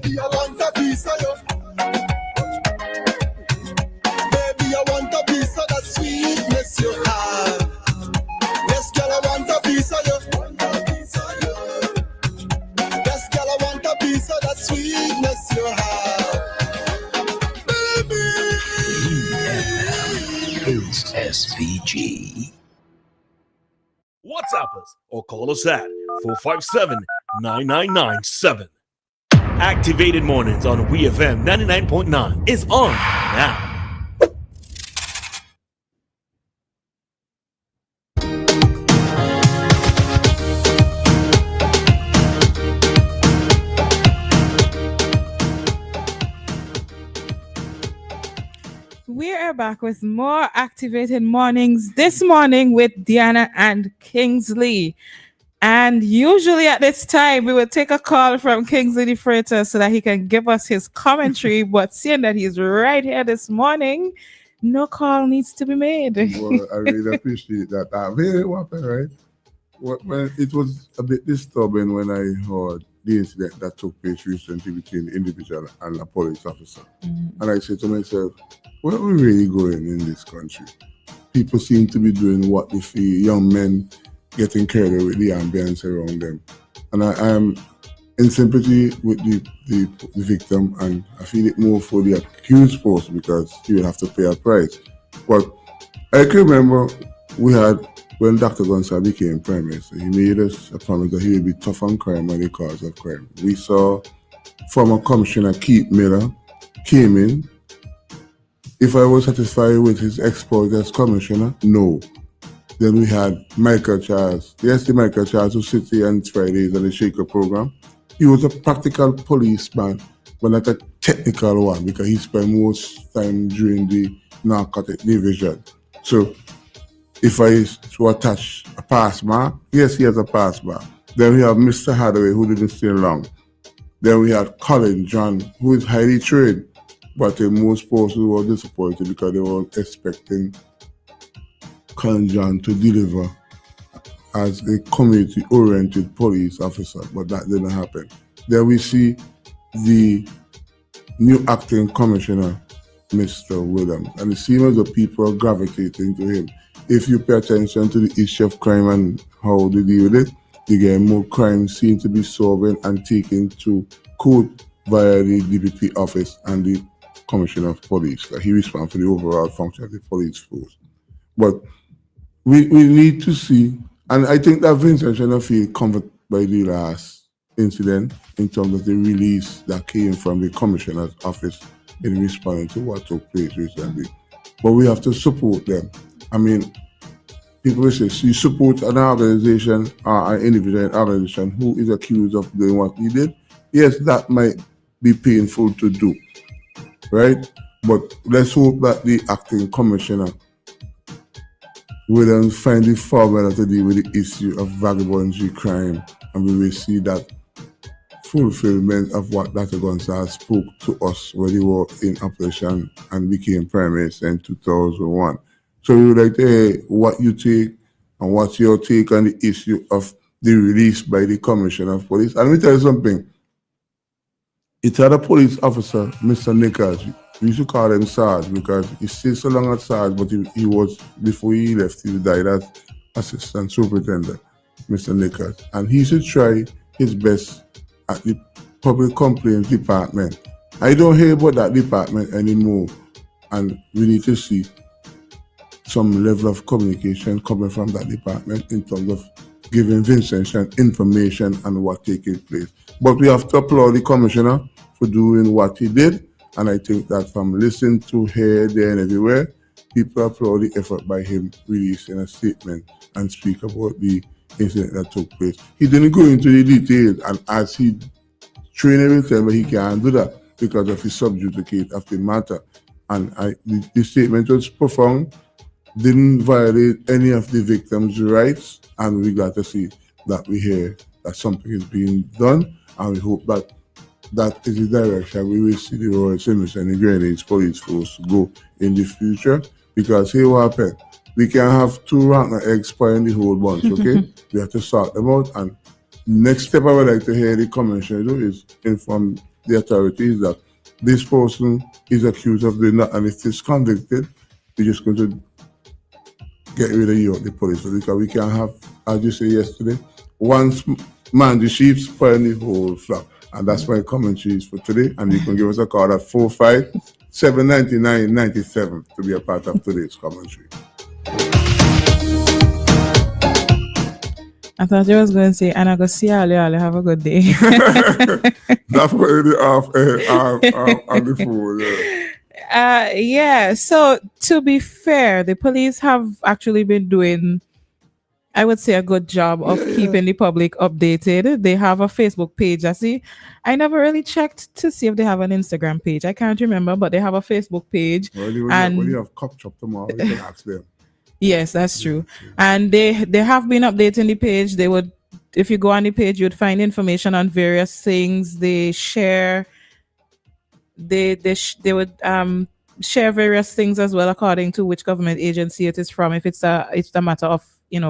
Baby, I want a piece of you. Baby, I want a piece of that sweetness you have. Yes, girl, I want a piece of you. Yes, girl, I want a piece of that sweetness you have. Baby. It's SVG. WhatsApp us or call us at 457-9997. Activated Mornings on WEFM 99.9 is on now. We are back with more Activated Mornings this morning with Dianna and Kingsley. And usually at this time, we would take a call from Kingsley DeFreitas so that he can give us his commentary. But seeing that he's right here this morning, no call needs to be made. Well, I really appreciate that. Very happy, right? Well, it was a bit disturbing when I heard the incident that took place recently between the individual and a police officer. Mm-hmm. And I said to myself, where are we really going in this country? People seem to be doing what they feel, young men getting carried away with the ambience around them. And I am in sympathy with the victim, and I feel it more for the accused person because he will have to pay a price. But I can remember when Dr. Gonzalez became Prime Minister, he made us a promise that he would be tough on crime and the cause of crime. We saw former Commissioner Keith Miller came in. If I was satisfied with his exploit as commissioner, no. Then we had Michael Charles. Yes, the Michael Charles who sits here on Fridays on the Shaker program. He was a practical policeman, but not a technical one because he spent most time during the narcotic division. So if I to attach a pass mark, yes, he has a pass mark. Then we have Mr. Hathaway who didn't stay long. Then we had Colin John, who is highly trained, but most persons were disappointed because they were expecting Colin John to deliver as a community-oriented police officer, but that didn't happen. Then we see the new acting commissioner, Mr. Williams, and it seems as though people are gravitating to him. If you pay attention to the issue of crime and how they deal with it, you get more crime seem to be solved and taken to court via the DPP office and the Commissioner of Police. He responds for the overall function of the police force. But we need to see, and I think that Vincent should not feel comforted by the last incident in terms of the release that came from the Commissioner's office in responding to what took place recently. But we have to support them. I mean, people will say, you support an organization or an individual organization who is accused of doing what he did. Yes, that might be painful to do, right? But let's hope that the acting commissioner will then find the formula to deal with the issue of vagabondry crime, and we will see that fulfillment of what Dr. Gonzalez spoke to us when he was in operation and became Prime Minister in 2001. So we would like to hear what you take and what's your take on the issue of the release by the Commissioner of Police. And let me tell you something. It had a police officer, Mr. Nicole. We used to call him Sarge because he stayed so long at Sarge, but he was, before he left, he died as Assistant Superintendent, Mr. Nicole. And he should try his best at the Public Complaints Department. I don't hear about that department anymore, and we need to see some level of communication coming from that department in terms of giving Vincent information on what taking place. But we have to applaud the commissioner for doing what he did, and I think that from listening to here, there, and everywhere, people applaud the effort by him releasing a statement and speak about the incident that took place. He didn't go into the details, and as he trained everything, but he can't do that because of his subjudicate of the matter. And the statement was profound, didn't violate any of the victims' rights, and we got to see that we hear that something is being done, and we hope that that is the direction we will see the Royal Simmons and the Grenadiers Police Force go in the future. Because here what happened, we can't have two rotten eggs spoiling the whole bunch, okay? We have to sort them out, and next step I would like to hear the commissioner do is inform the authorities that this person is accused of doing that, and if he's convicted, they're just going to get rid of you, the police, because we can't have, as you say yesterday, one man the sheep spoiling the whole flock. And that's my commentary is for today. And you can give us a call at 45-799-97 to be a part of today's commentary. I thought you was going to say, and I go see you, have a good day. That's what it is off on the phone. Yeah. So to be fair, the police have actually been doing, I would say, a good job of keeping the public updated. They have a Facebook page. I never really checked to see if they have an Instagram page. I can't remember, but they have a Facebook page. When you have cock chop tomorrow, you can ask them. Yes, that's true. And they have been updating the page. They would, if you go on the page, you'd find information on various things. They share. They would share various things as well according to which government agency it is from. If it's a matter of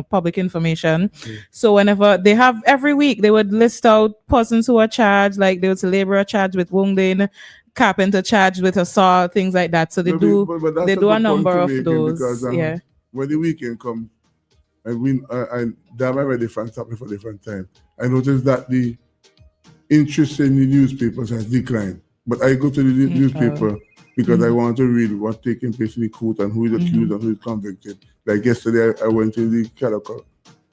public information. So whenever they have, every week they would list out persons who are charged, like they would say laborer charged with wounding, carpenter charged with assault, things like that. So they do a number of those. Because, when the weekend comes, and that might be different topic for different time. I noticed that the interest in the newspapers has declined. But I go to the newspaper because I want to read what's taking place in the court and who is accused and who is convicted. Like yesterday, I went to the Calicut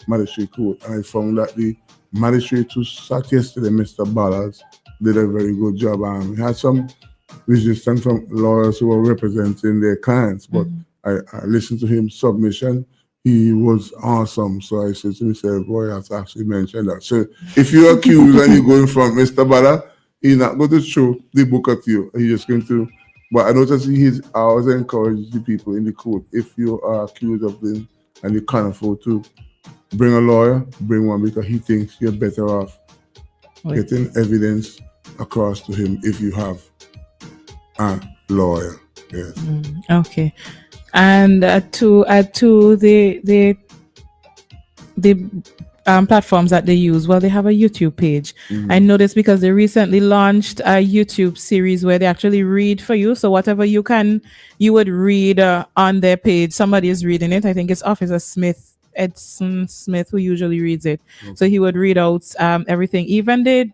Magistrate Court and I found that the magistrate who sat yesterday, Mr. Ballas, did a very good job. We had some resistance from lawyers who were representing their clients, but I listened to his submission. He was awesome. So I said to myself, boy, I have to actually mention that. So if you're accused and you're going from Mr. Ballas, he's not going to throw the book at you. He's just going to. But I noticed I always encourage the people in the court, if you are accused of them and you can't afford to bring a lawyer, bring one, because he thinks you're better off getting evidence across to him if you have a lawyer. Yes. Okay. And to add to the platforms that they use, well, they have a YouTube page. I noticed because they recently launched a YouTube series where they actually read for you. So whatever you would read on their page, somebody is reading it. I think it's Officer Edson Smith, who usually reads it. So he would read out everything. Even they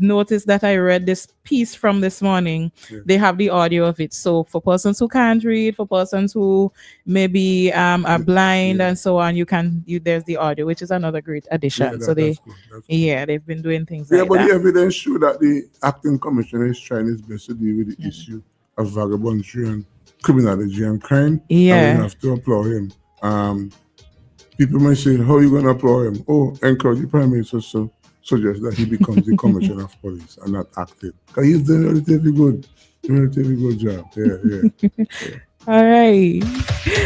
noticed that I read this piece from this morning. They have the audio of it. So for persons who can't read, for persons who maybe are blind and so on, there's the audio, which is another great addition. So that's cool. They've been doing things like that. Yeah, but the evidence show that the acting commissioner is trying his best to deal with the issue of vagabondry and criminality and crime. Yeah. And we have to applaud him. People might say, how are you going to applaud him? Encourage the Prime Minister to suggest that he becomes the commissioner of police and not acting. Because he's doing a relatively good job. Yeah. All right.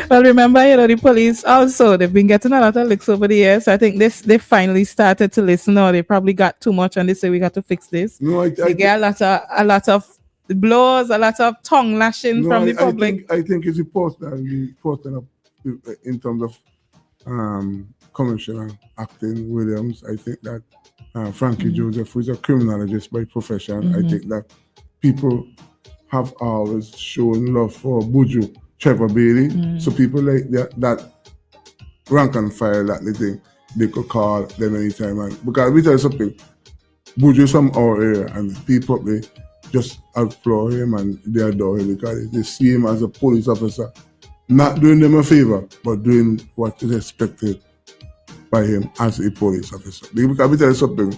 Well, remember, the police also, they've been getting a lot of licks over the years. I think they finally started to listen, or they probably got too much and they say we got to fix this. No, they get a lot of blows, a lot of tongue lashing from the public. I think it's important in terms of Commissioner Acting Williams. I think that Frankie Joseph, who is a criminologist by profession, I think that people have always shown love for Buju, Trevor Bailey. So people like that rank and file that they could call them anytime. And because we tell you something, Buju is from our area and people they just applaud him and they adore him because they see him as a police officer, not doing them a favor, but doing what is expected by him as a police officer. Because we tell you something,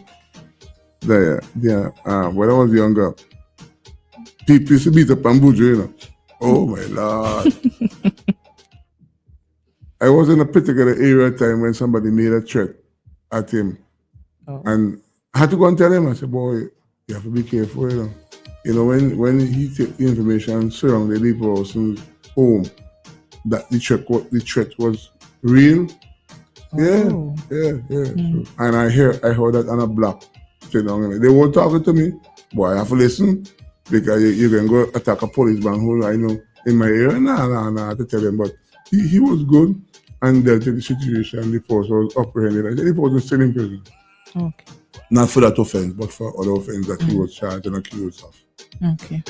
when I was younger, people used to beat up on Buju, Oh my Lord. I was in a particular area time when somebody made a threat at him. And I had to go and tell him, I said, boy, you have to be careful, when he take the information surrounding the person's home, that the threat was real. Yeah. And I heard that on a block. They weren't talking to me, boy, I have to listen because you can go attack a policeman who I know in my area. Nah, I have to tell him. But he was good and dealt with the situation. The force was apprehended. I said the force was still in prison. Okay. Not for that offense, but for other offense that he was charged and accused of. Okay.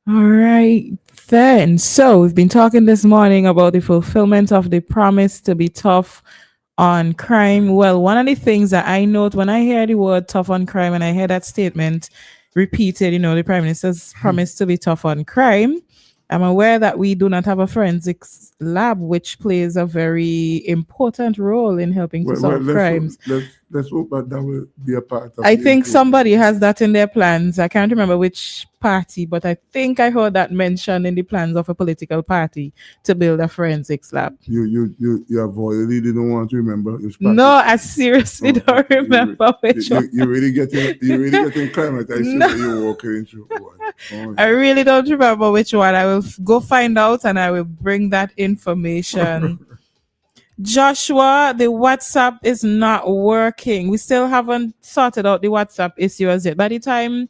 All right, then. So we've been talking this morning about the fulfillment of the promise to be tough on crime. Well, one of the things that I note when I hear the word tough on crime and I hear that statement repeated, the Prime Minister's promise to be tough on crime, I'm aware that we do not have a forensics lab, which plays a very important role in helping to solve crimes. Let's hope that will be a part of I think somebody has that in their plans. I can't remember which party, but I think I heard that mentioned in the plans of a political party to build a forensics lab. You avoided it. You don't want to remember which party? No, I seriously don't remember which one. You really getting climate. I see that you're walking into one. Oh, I really don't remember which one. I will go find out and I will bring that information. Joshua, the WhatsApp is not working. We still haven't sorted out the WhatsApp issue as yet. By the time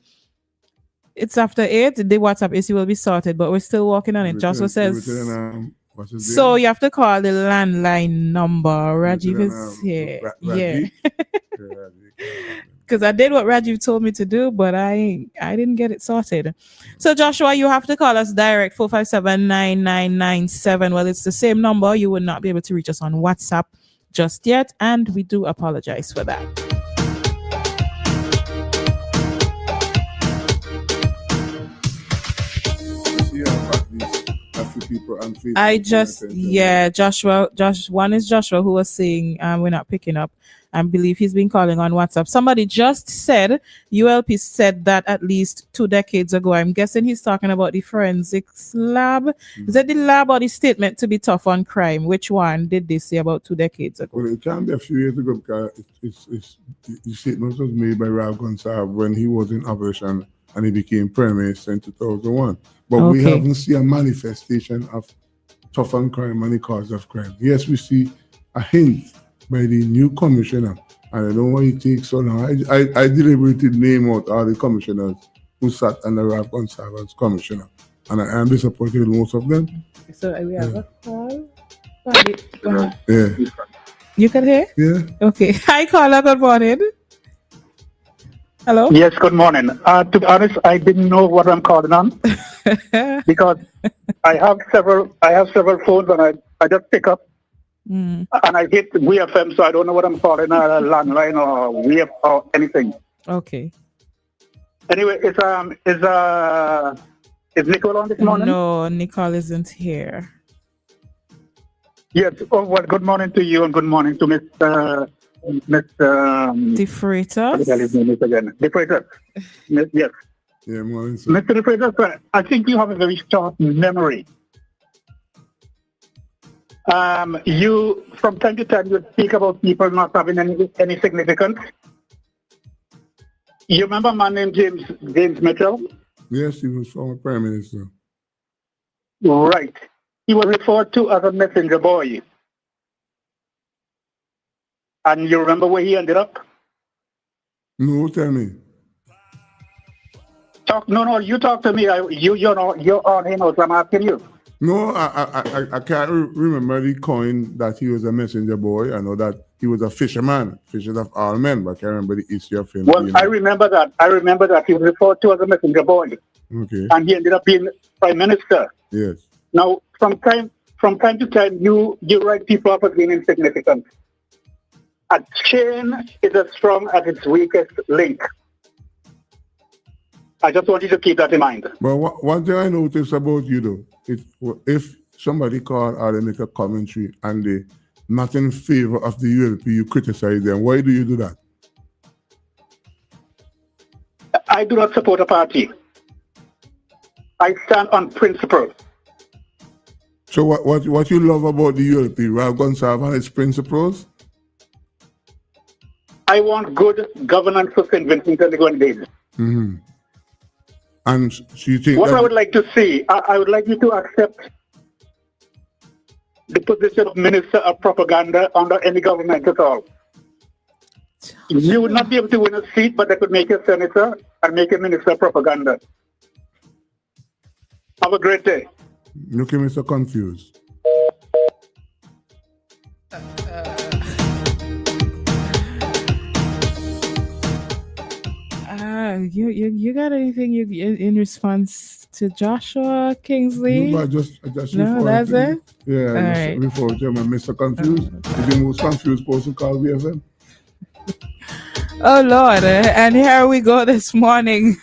it's after 8, the WhatsApp issue will be sorted, but we're still working on it. Joshua says, so you have to call the landline number. Rajiv is here. Yeah. Because I did what Rajiv told me to do, but I didn't get it sorted. So Joshua, you have to call us direct 457-9997. Well, it's the same number. You will not be able to reach us on WhatsApp just yet, and we do apologize for that. Joshua, one is Joshua who was saying we're not picking up. I believe he's been calling on WhatsApp. Somebody just said, ULP said that at least 2 decades ago. I'm guessing he's talking about the forensics lab. Is that the lab or the statement to be tough on crime? Which one did they say about 2 decades ago? Well, it can be a few years ago because the statement was made by Ralph Gonsalves when he was in operation and he became Prime Minister in 2001. But we haven't seen a manifestation of tough on crime and the cause of crime. Yes, we see a hint by the new commissioner. And I don't know why it takes so long. I deliberately name out all the commissioners who sat under Ralph Gonsalves as commissioner. And I am disappointed with most of them. So we have a call? Yeah. You can hear? Yeah. Okay. Hi, caller. Good morning. Hello? Yes, good morning. To be honest, I didn't know what I'm calling on because I have several phones and I just pick up and I hit WEFM, so I don't know what I'm calling, a landline or WEF or anything. Okay. Anyway, is Nicole on this morning? No, Nicole isn't here. Yes. Oh, well, good morning to you and good morning to Mr. DeFreitas. What the hell his name is again? DeFreitas. Yes. Yeah, morning, sir. Mr. DeFreitas, I think you have a very short memory. You, from time to time, you speak about people not having any significance. You remember a man named James Mitchell? Yes, he was former Prime Minister. Right. He was referred to as a messenger boy. And you remember where he ended up? No, tell me. You talk to me. You're on him, so I'm asking you. No, I can't remember the coin that he was a messenger boy. I know that he was a fisherman, fisher of all men, but I can't remember the issue of him. Well, I remember that. He was referred to as a messenger boy. Okay. And he ended up being Prime Minister. Yes. Now, from time to time, you write people up as being insignificant. A chain is as strong as its weakest link. I just want you to keep that in mind. But one thing I notice about you, though, if somebody call or they make a commentary and they not in favor of the ULP, you criticize them. Why do you do that? I do not support a party. I stand on principle. So what you love about the ULP, Ralph Gonsalves and its principles? I want good governance for St. Vincent and the Grenadines. Mm-hmm. And so you think what I would like to see, I would like you to accept the position of Minister of Propaganda under any government at all. You would not be able to win a seat, but they could make you a senator and make a Minister of Propaganda. Have a great day. Looking Mr. Confused. You got anything you in response to Joshua Kingsley? No, I just No, that's it. Yeah, All just right. before Mr. Confused. He's the most confused person called WFM. Oh Lord, and here we go this morning.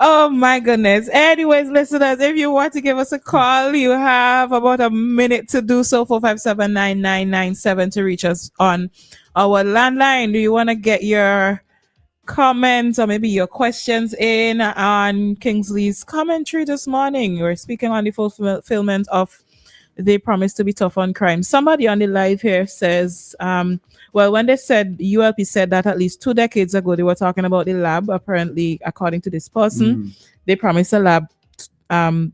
Oh my goodness. Anyways, listeners, if you want to give us a call, you have about a minute to do so. 457-9997 to reach us on our landline. Do you want to get your comments or maybe your questions in on Kingsley's commentary this morning? We're speaking on the fulfillment of the promise to be tough on crime. Somebody on the live here says, well, when they said ULP said that at least 2 decades ago, they were talking about the lab. Apparently, according to this person, they promised a lab a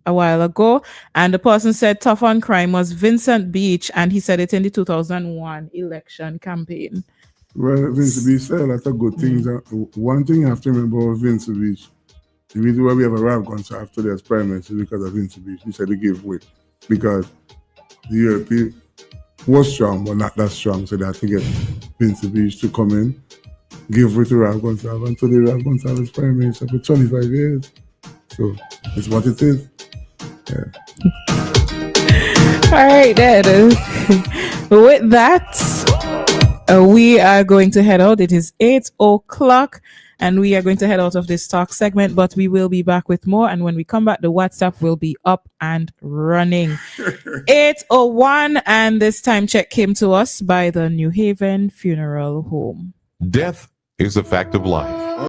while ago. And the person said tough on crime was Vincent Beach, and he said it in the 2001 election campaign. Well, Vincent Beach said a lot of good things. One thing you have to remember about Vincent Beach, the reason why we have a rap concert after their primaries is because of Vincent Beach. He said he gave way because the ULP was strong, but not that strong. So they had to get Vincent Beach to come in, give way to Ralph Gonsalves, and today Ralph Gonsalves' primaries for 25 years. So it's what it is. Yeah. All right, then. With that, we are going to head out. It is 8 o'clock, and we are going to head out of this talk segment, but we will be back with more. And when we come back, the WhatsApp will be up and running. 8:01, and this time check came to us by the New Haven Funeral Home. Death is a fact of life.